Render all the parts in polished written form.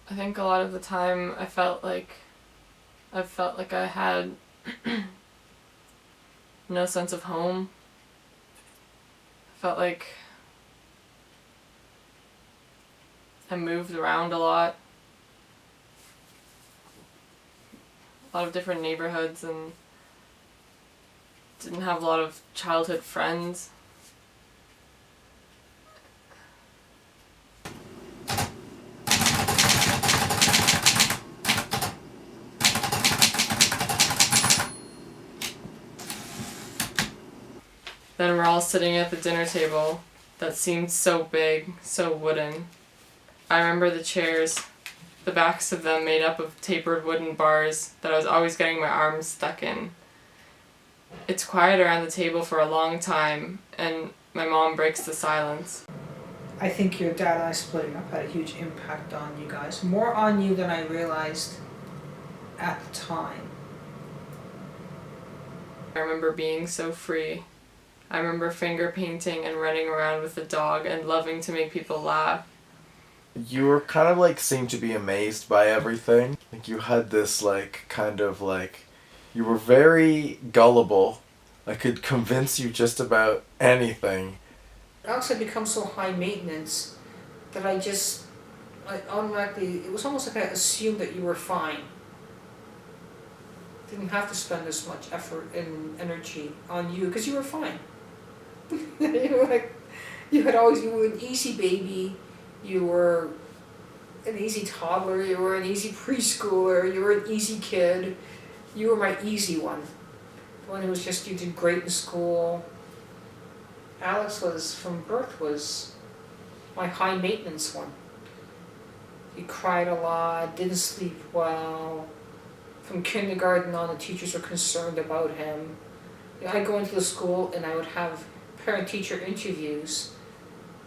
I think a lot of the time I felt like I had no sense of home. I felt like I moved around a lot of different neighborhoods, and didn't have a lot of childhood friends. Then we're all sitting at the dinner table that seemed so big, so wooden. I remember the chairs, the backs of them made up of tapered wooden bars that I was always getting my arms stuck in. It's quiet around the table for a long time, and my mom breaks the silence. I think your dad and I splitting up had a huge impact on you guys. More on you than I realized at the time. I remember being so free. I remember finger painting and running around with the dog and loving to make people laugh. You were kind of like seemed to be amazed by everything. Like you had this like kind of like you were very gullible. I could convince you just about anything. Alex had become so high maintenance that I automatically, it was almost like I assumed that you were fine. Didn't have to spend as much effort and energy on you because you were fine. You were like, you were an easy baby, you were an easy toddler, you were an easy preschooler, you were an easy kid. You were my easy one. The one who was just, you did great in school. Alex from birth was my high maintenance one. He cried a lot, didn't sleep well. From kindergarten on, the teachers were concerned about him. I'd go into the school and I would have parent-teacher interviews,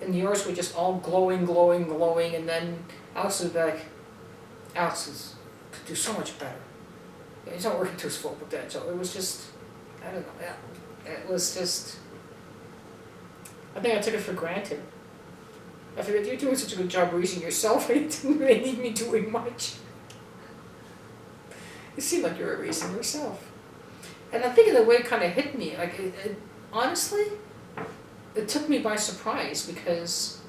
and yours were just all glowing, and then Alex would be like, Alex could do so much better. He's not working to his full potential. It was just, I don't know, yeah. It was just, I think I took it for granted. I figured you're doing such a good job raising yourself, and you didn't really need me doing much. It seemed like you were raising yourself. And I think in a way it kind of hit me. Like, honestly, it took me by surprise because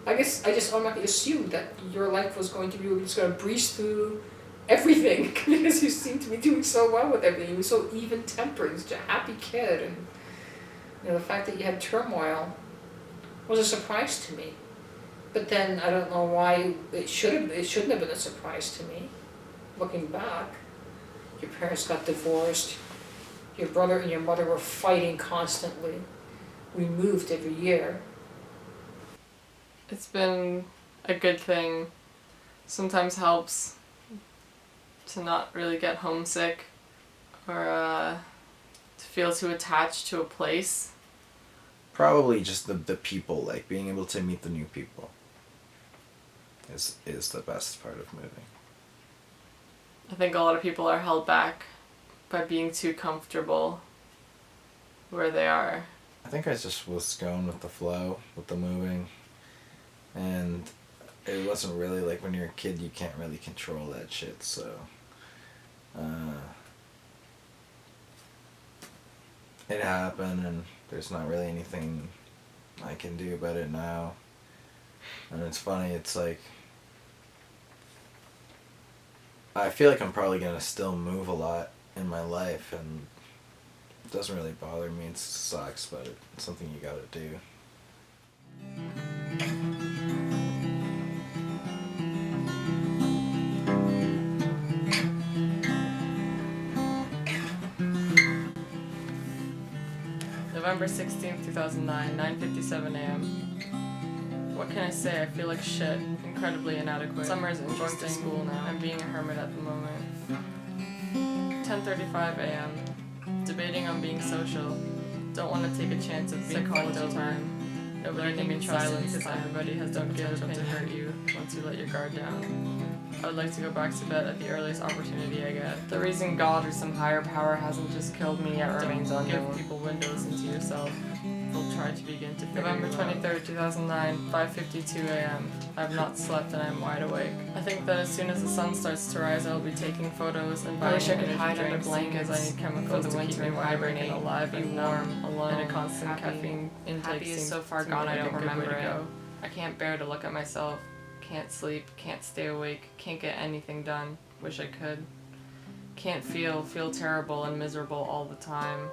I guess I just automatically assumed that your life was going to be, just going to breeze through everything because you seemed to be doing so well with everything. You were so even-tempered, such a happy kid, and the fact that you had turmoil was a surprise to me. But then I don't know why it shouldn't have been a surprise to me. Looking back, your parents got divorced. Your brother and your mother were fighting constantly. We moved every year. It's been a good thing. Sometimes helps to not really get homesick or to feel too attached to a place. Probably just the people, like being able to meet the new people is the best part of moving. I think a lot of people are held back by being too comfortable where they are. I think I just was going with the flow, with the moving, and it wasn't really like when you're a kid you can't really control that shit, so it happened and there's not really anything I can do about it now. And it's funny, it's like I feel like I'm probably gonna still move a lot in my life, and it doesn't really bother me. It sucks, but it's something you gotta do. November 16th, 2009, 9:57 a.m. What can I say? I feel like shit. Incredibly inadequate. Summer is interesting. Going to school now. I'm being a hermit at the moment. 10:35 a.m. Debating on being social. Don't want to take a chance of being called time. Nobody can be trusted because everybody has the potential to hurt you once you let your guard down. I'd like to go back to bed at the earliest opportunity I get. The reason God or some higher power hasn't just killed me yet remains unknown. Give people windows into yourself. They'll try to begin to figure November 23rd, 2009, 5:52 a.m. I have not slept and I am wide awake. I think that as soon as the sun starts to rise, I will be taking photos and buying energy drinks because I need chemicals to keep me vibrating, alive, and warm, alone, and a constant caffeine intake is so far gone I don't remember it. I can't bear to look at myself. Can't sleep, can't stay awake, can't get anything done. Wish I could. Can't feel terrible and miserable all the time.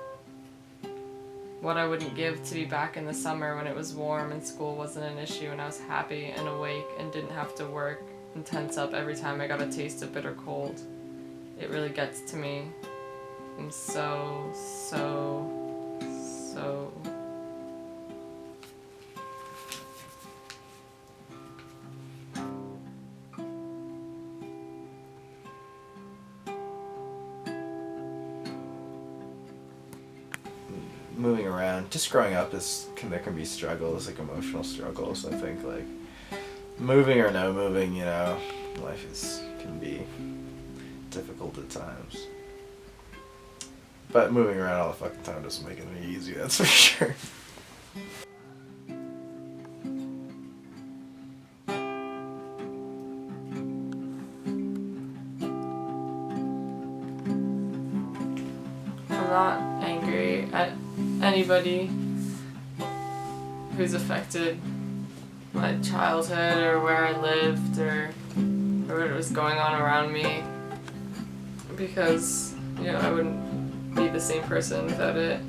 What I wouldn't give to be back in the summer when it was warm and school wasn't an issue and I was happy and awake and didn't have to work and tense up every time I got a taste of bitter cold. It really gets to me. I'm so moving around, just growing up there can be struggles, like emotional struggles. I think like moving or no moving, you know, life can be difficult at times. But moving around all the fucking time doesn't make it any easy, that's for sure. I'm not angry at anybody who's affected my childhood or where I lived or what was going on around me, because, you know, I wouldn't be the same person without it.